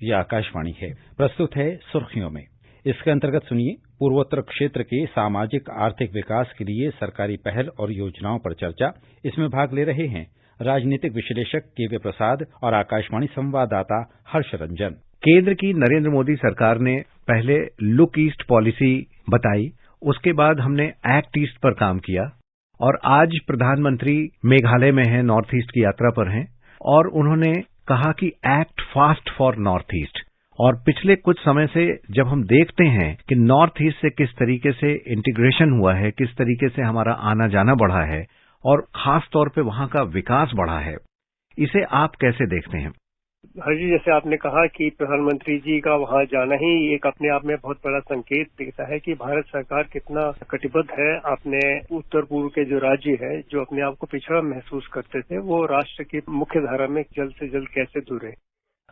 यह आकाशवाणी है। प्रस्तुत है सुर्खियों में। इसके अंतर्गत सुनिए, पूर्वोत्तर क्षेत्र के सामाजिक आर्थिक विकास के लिए सरकारी पहल और योजनाओं पर चर्चा। इसमें भाग ले रहे हैं राजनीतिक विश्लेषक के प्रसाद और आकाशवाणी संवाददाता हर्ष रंजन। केंद्र की नरेंद्र मोदी सरकार ने पहले लुक ईस्ट पॉलिसी बताई, उसके बाद हमने एक्ट ईस्ट पर काम किया और आज प्रधानमंत्री मेघालय में हैं, नॉर्थ ईस्ट की यात्रा पर हैं और उन्होंने कहा कि act fast for north east. और पिछले कुछ समय से जब हम देखते हैं कि नॉर्थ ईस्ट से किस तरीके से इंटीग्रेशन हुआ है, किस तरीके से हमारा आना जाना बढ़ा है और खास तौर पे वहां का विकास बढ़ा है, इसे आप कैसे देखते हैं? हर जी, जैसे आपने कहा कि प्रधानमंत्री जी का वहां जाना ही एक अपने आप में बहुत बड़ा संकेत देता है कि भारत सरकार कितना कटिबद्ध है अपने उत्तर पूर्व के जो राज्य है, जो अपने आप को पिछड़ा महसूस करते थे, वो राष्ट्र की मुख्य धारा में जल्द से जल्द कैसे जुड़े।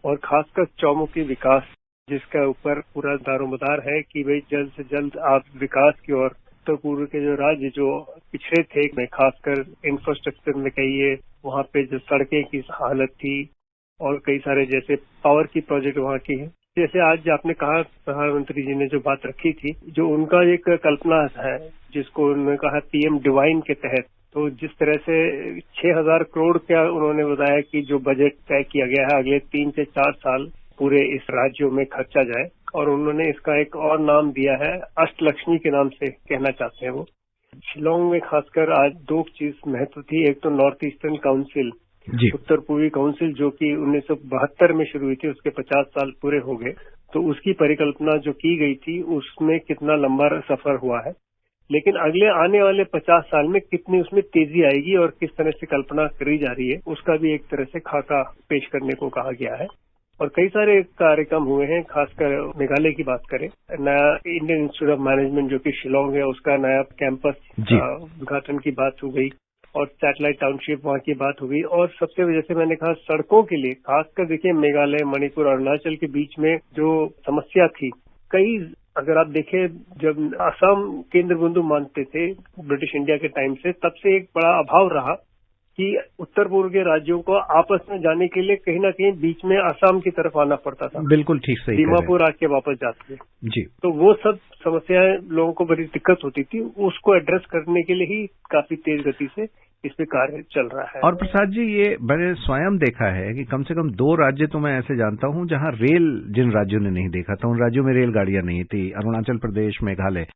और खासकर चौमुखी विकास, जिसका ऊपर पूरा दारोमदार है कि भाई जल्द से जल्द आप विकास की ओर उत्तर पूर्व के जो राज्य जो पिछड़े थे, में खासकर इंफ्रास्ट्रक्चर में कहिए, वहां पे जो सड़कें की हालत थी और कई सारे जैसे पावर की प्रोजेक्ट वहां की है। जैसे आज आपने कहा, प्रधानमंत्री जी ने जो बात रखी थी, जो उनका एक कल्पना है जिसको उन्होंने कहा पीएम डिवाइन के तहत, तो जिस तरह से 6,000 करोड़ का उन्होंने बताया कि जो बजट तय किया गया है अगले 3 से 4 साल पूरे इस राज्यों में खर्चा जाए, और उन्होंने इसका एक और नाम दिया है अष्टलक्ष्मी के नाम से कहना चाहते हैं वो। शिलांग में खासकर आज 2 चीज महत्व थी। एक तो नॉर्थ ईस्टर्न काउंसिल, उत्तर पूर्वी काउंसिल, जो कि 1972 में शुरू हुई थी, उसके 50 साल पूरे हो गए, तो उसकी परिकल्पना जो की गई थी उसमें कितना लंबा सफर हुआ है, लेकिन अगले आने वाले 50 साल में कितनी उसमें तेजी आएगी और किस तरह से कल्पना करी जा रही है, उसका भी एक तरह से खाका पेश करने को कहा गया है। और कई सारे कार्यक्रम हुए हैं। खासकर मेघालय की बात करें, नया इंडियन इंस्टीट्यूट ऑफ मैनेजमेंट जो कि शिलांग है, उसका नया कैंपस उद्घाटन की बात हो गई और सैटेलाइट टाउनशिप वहां की बात हो गई। और सबसे जैसे मैंने कहा, सड़कों के लिए खासकर देखिए मेघालय, मणिपुर, अरुणाचल के बीच में जो समस्या थी, कई अगर आप देखें, जब असम केंद्र बिंदु मानते थे ब्रिटिश इंडिया के टाइम से, तब से एक बड़ा अभाव रहा कि उत्तर पूर्व के राज्यों को आपस में जाने के लिए कहीं ना कहीं बीच में असम की तरफ आना पड़ता था। बिल्कुल ठीक, सही, दीमापुर आके वापस जाते थे जी। तो वो सब समस्याएं लोगों को बड़ी दिक्कत होती थी, उसको एड्रेस करने के लिए ही काफी तेज गति से इस पे कार्य चल रहा है। और प्रसाद जी, ये मैंने स्वयं देखा है कि कम से कम 2 राज्य तो मैं ऐसे जानता हूं जहां रेल, जिन राज्यों ने नहीं देखा था उन राज्यों में रेलगाड़ियां नहीं थी, अरुणाचल प्रदेश, मेघालय।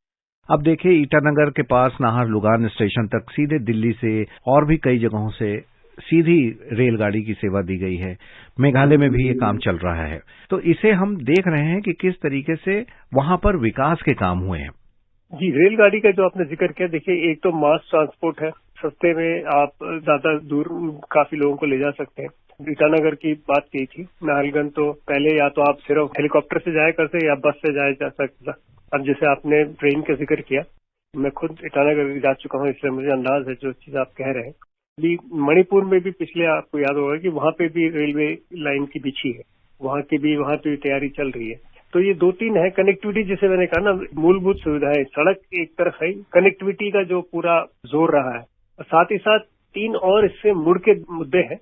अब देखिए ईटानगर के पास नाहरलुगान स्टेशन तक सीधे दिल्ली से और भी कई जगहों से सीधी रेलगाड़ी की सेवा दी गई है। मेघालय में भी ये काम चल रहा है, तो इसे हम देख रहे हैं कि किस तरीके से वहां पर विकास के काम हुए हैं। जी, रेलगाड़ी का जो आपने जिक्र किया, देखिए एक तो मास ट्रांसपोर्ट है, सस्ते में आप ज्यादा दूर काफी लोगों को ले जा सकते हैं। ईटानगर की बात की थी, नाहरलगुन तो पहले या तो आप सिर्फ हेलीकॉप्टर से जाया करते या बस से जाया जा सकता। अब जैसे आपने ट्रेन का जिक्र किया, मैं खुद ईटानगर जा चुका हूँ, इसलिए मुझे अंदाज है जो चीज आप कह रहे हैं। मणिपुर में भी पिछले आपको याद होगा कि वहां पे भी रेलवे लाइन की बिछी है, वहां पे भी तैयारी चल रही है। तो ये 2-3 है। कनेक्टिविटी, जिसे मैंने कहा ना, मूलभूत सुविधाएं, सड़क एक तरफ है, कनेक्टिविटी का जो पूरा जोर रहा है, साथ ही साथ 3 और इससे मुड़ के मुद्दे हैं।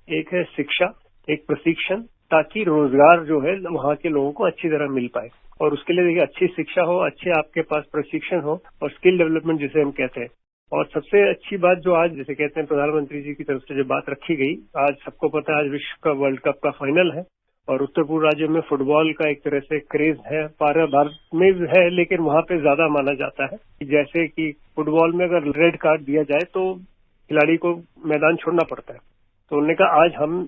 एक है शिक्षा, एक प्रशिक्षण, ताकि रोजगार जो है वहां के लोगों को अच्छी तरह मिल पाए। और उसके लिए देखिए अच्छी शिक्षा हो, अच्छे आपके पास प्रशिक्षण हो और स्किल डेवलपमेंट जिसे हम कहते हैं। और सबसे अच्छी बात जो आज जैसे कहते हैं प्रधानमंत्री जी की तरफ से जो बात रखी गई, आज सबको पता है आज विश्व का वर्ल्ड कप का फाइनल है और उत्तर पूर्व राज्यों में फुटबॉल का एक तरह से क्रेज है, पूरे भारत में भी है, लेकिन वहां पे ज्यादा माना जाता है। जैसे कि फुटबॉल में अगर रेड कार्ड दिया जाए तो खिलाड़ी को मैदान छोड़ना पड़ता है। तो उन्होंने कहा आज हम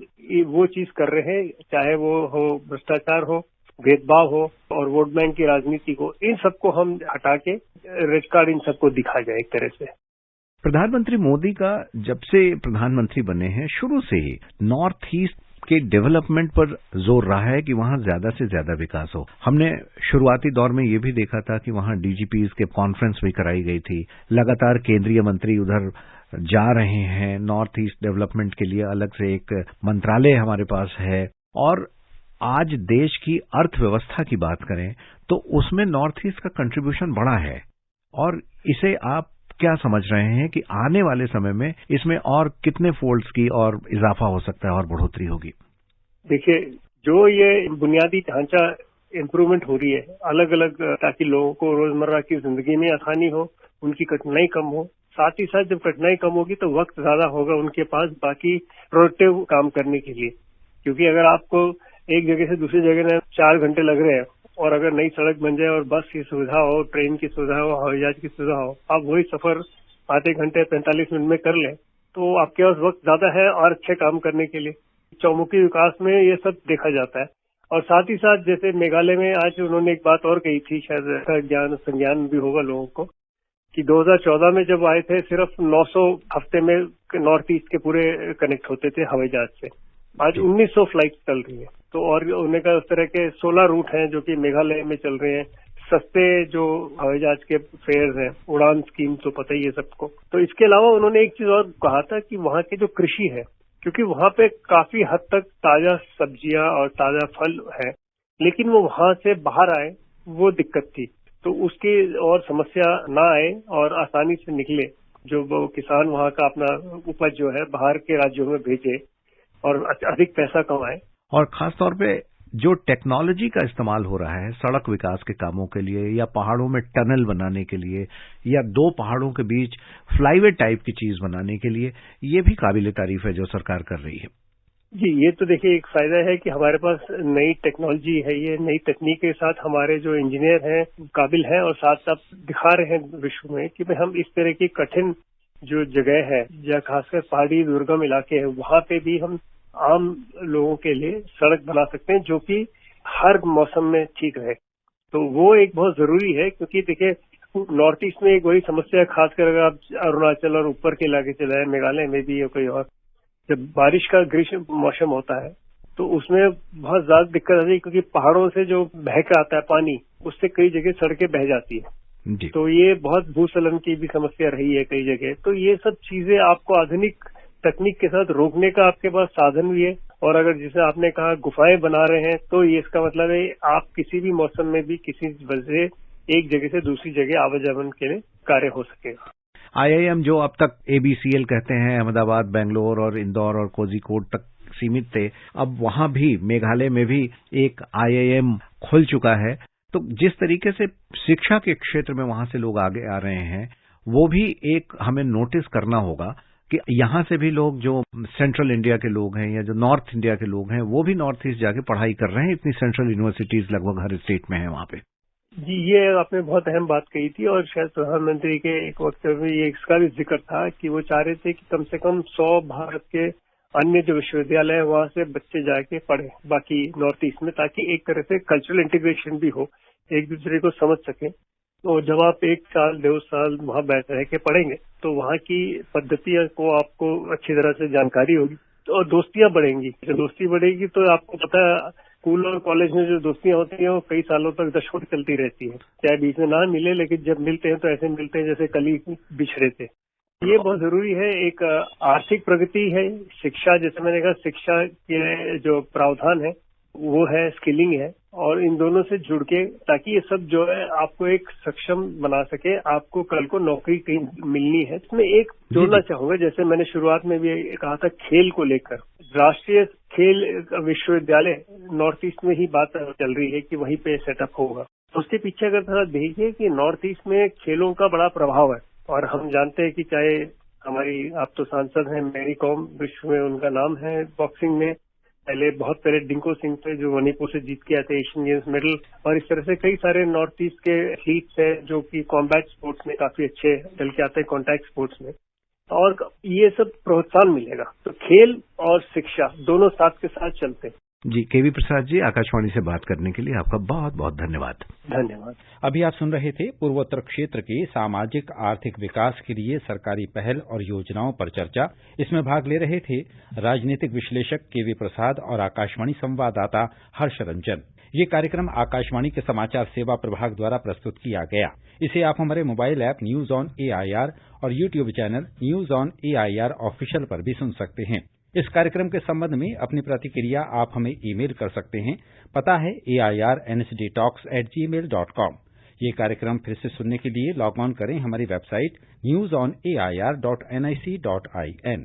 वो चीज कर रहे हैं, चाहे वो हो भ्रष्टाचार हो, भेदभाव हो और वोट बैंक की राजनीति को, इन सबको हम हटा के रेड कार्ड इन सबको दिखा जाए एक तरह से। प्रधानमंत्री मोदी का जब से प्रधानमंत्री बने हैं, शुरू से ही नॉर्थ ईस्ट के डेवलपमेंट पर जोर रहा है कि वहां ज्यादा से ज्यादा विकास हो। हमने शुरुआती दौर में ये भी देखा था कि वहां डीजीपीज के कॉन्फ्रेंस भी कराई गई थी। लगातार केंद्रीय मंत्री उधर जा रहे हैं। नॉर्थ ईस्ट डेवलपमेंट के लिए अलग से एक मंत्रालय हमारे पास है। और आज देश की अर्थव्यवस्था की बात करें तो उसमें नॉर्थ ईस्ट का कंट्रीब्यूशन बड़ा है। और इसे आप क्या समझ रहे हैं कि आने वाले समय में इसमें और कितने फोल्ड्स की और इजाफा हो सकता है और बढ़ोतरी होगी? देखिए, जो ये बुनियादी ढांचा इम्प्रूवमेंट हो रही है अलग अलग, ताकि लोगों को रोजमर्रा की जिंदगी में आसानी हो, उनकी कठिनाई कम हो। साथ ही साथ जब कठिनाई कम होगी तो वक्त ज्यादा होगा उनके पास बाकी प्रोडक्टिव काम करने के लिए। क्योंकि अगर आपको एक जगह से दूसरी जगह में 4 घंटे लग रहे हैं और अगर नई सड़क बन जाए और बस की सुविधा हो, ट्रेन की सुविधा हो, हवाई जहाज की सुविधा हो, आप वही सफर आधे घंटे 45 मिनट में कर लें तो आपके पास वक्त ज्यादा है और अच्छे काम करने के लिए। चौमुखी विकास में ये सब देखा जाता है। और साथ ही साथ जैसे मेघालय में आज उन्होंने एक बात और कही थी, शायद संज्ञान भी होगा लोगों को, कि 2014 में जब आए थे सिर्फ 900 हफ्ते में नॉर्थ ईस्ट के पूरे कनेक्ट होते थे हवाई जहाज से। आज 1900 फ्लाइट चल रही है। तो और उन्होंने कहा उस तरह के 16 रूट हैं जो कि मेघालय में चल रहे हैं। सस्ते जो हवाई जहाज के फेयर्स हैं, उड़ान स्कीम तो पता ही है सबको। तो इसके अलावा उन्होंने एक चीज और कहा था कि वहाँ की जो कृषि है, क्योंकि वहाँ पे काफी हद तक ताजा सब्जियां और ताजा फल है, लेकिन वो वहाँ से बाहर आए वो दिक्कत थी। तो उसकी और समस्या ना आए और आसानी से निकले, जो वो किसान वहाँ का अपना उपज जो है बाहर के राज्यों में भेजे और अधिक पैसा कमाए। और खास तौर पे जो टेक्नोलॉजी का इस्तेमाल हो रहा है सड़क विकास के कामों के लिए या पहाड़ों में टनल बनाने के लिए या 2 पहाड़ों के बीच फ्लाईवे टाइप की चीज बनाने के लिए, ये भी काबिल तारीफ है जो सरकार कर रही है। जी, ये तो देखिए एक फायदा है कि हमारे पास नई टेक्नोलॉजी है। ये नई तकनीक के साथ हमारे जो इंजीनियर हैं काबिल हैं और साथ साथ दिखा रहे हैं विश्व में कि हम इस तरह की कठिन जो जगह है या खासकर पहाड़ी दुर्गम इलाके हैं वहां पे भी हम आम लोगों के लिए सड़क बना सकते हैं जो कि हर मौसम में ठीक रहे। तो वो एक बहुत जरूरी है, क्योंकि देखिए नॉर्थ ईस्ट में एक बड़ी समस्या है, खासकर अगर आप अरुणाचल और ऊपर के इलाके चले जाए, मेघालय में भी या कोई और, जब बारिश का ग्रीष्म मौसम होता है तो उसमें बहुत ज्यादा दिक्कत आती है, क्योंकि पहाड़ों से जो बह के आता है पानी उससे कई जगह सड़कें बह जाती है। तो ये बहुत भूस्खलन की भी समस्या रही है कई जगह। तो ये सब चीजें आपको आधुनिक तकनीक के साथ रोकने का आपके पास साधन भी है। और अगर जैसे आपने कहा गुफाएं बना रहे हैं तो ये इसका मतलब है आप किसी भी मौसम में भी किसी वजह से एक जगह से दूसरी जगह आवाजाही के लिए कार्य हो सकेगा। IIM जो अब तक ABCL कहते हैं, अहमदाबाद, बेंगलोर और इंदौर और कोझिकोड तक सीमित थे, अब वहां भी मेघालय में भी एक IIM खुल चुका है। तो जिस तरीके से शिक्षा के क्षेत्र में वहां से लोग आगे आ रहे हैं, वो भी एक हमें नोटिस करना होगा कि यहां से भी लोग जो सेंट्रल इंडिया के लोग हैं या जो नॉर्थ इंडिया के लोग हैं वो भी नॉर्थ ईस्ट जाके पढ़ाई कर रहे हैं। इतनी सेंट्रल यूनिवर्सिटीज लगभग हर स्टेट में है वहां पे। जी, ये आपने बहुत अहम बात कही थी और शायद प्रधानमंत्री के एक वक्त में ये इसका भी जिक्र था कि वो चाह रहे थे कि कम से कम 100 भारत के अन्य जो विश्वविद्यालय है वहां से बच्चे जाके पढ़े बाकी नॉर्थ ईस्ट में, ताकि एक तरह से कल्चरल इंटीग्रेशन भी हो, एक दूसरे को समझ सके। तो जब आप 1 साल 2 साल वहां बैठ रह के पढ़ेंगे तो वहां की पद्धतियों को आपको अच्छी तरह से जानकारी होगी और दोस्तियां बढ़ेंगी। जब दोस्ती बढ़ेगी तो आपको पता है स्कूल और कॉलेज में जो दोस्तियां होती हैं वो कई सालों तक दशकों चलती रहती है, चाहे बीच में ना मिले, लेकिन जब मिलते हैं तो ऐसे मिलते हैं जैसे कल ही बिछड़े थे। ये बहुत जरूरी है। एक आर्थिक प्रगति है, शिक्षा, जैसे मैंने कहा शिक्षा के जो प्रावधान है वो है, स्किलिंग है, और इन दोनों से जुड़ के ताकि ये सब जो है आपको एक सक्षम बना सके, आपको कल को नौकरी कहीं मिलनी है। इसमें एक जोड़ना चाहूंगा, जैसे मैंने शुरुआत में भी कहा था खेल को लेकर, राष्ट्रीय खेल विश्वविद्यालय नॉर्थ ईस्ट में ही बात चल रही है कि वहीं पे सेटअप होगा। उसके पीछे अगर थोड़ा देखिए कि नॉर्थ ईस्ट में खेलों का बड़ा प्रभाव है और हम जानते हैं कि चाहे हमारी, आप तो सांसद हैं, मैरी कॉम विश्व में उनका नाम है, बॉक्सिंग में बहुत पहले डिंको सिंह थे जो मणिपुर से जीत के आए थे एशियन गेम्स मेडल, और इस तरह से कई सारे नॉर्थ ईस्ट के एथलीट्स हैं जो कि कॉम्बैट स्पोर्ट्स में काफी अच्छे चल के आते हैं, कॉन्टैक्ट स्पोर्ट्स में, और ये सब प्रोत्साहन मिलेगा। तो खेल और शिक्षा दोनों साथ के साथ चलते हैं। जी, केवी प्रसाद जी, आकाशवाणी से बात करने के लिए आपका बहुत बहुत धन्यवाद। धन्यवाद। अभी आप सुन रहे थे पूर्वोत्तर क्षेत्र के सामाजिक आर्थिक विकास के लिए सरकारी पहल और योजनाओं पर चर्चा। इसमें भाग ले रहे थे राजनीतिक विश्लेषक केवी प्रसाद और आकाशवाणी संवाददाता हर्ष रंजन। ये कार्यक्रम आकाशवाणी के समाचार सेवा प्रभाग द्वारा प्रस्तुत किया गया। इसे आप हमारे mobile app news on AIR और YouTube channel news on AIR official पर भी सुन सकते हैं। इस कार्यक्रम के संबंध में अपनी प्रतिक्रिया आप हमें ईमेल कर सकते हैं। पता है airnsdtalks@gmail.com। ये कार्यक्रम फिर से सुनने के लिए लॉग ऑन करें हमारी वेबसाइट newsonair.nic.in।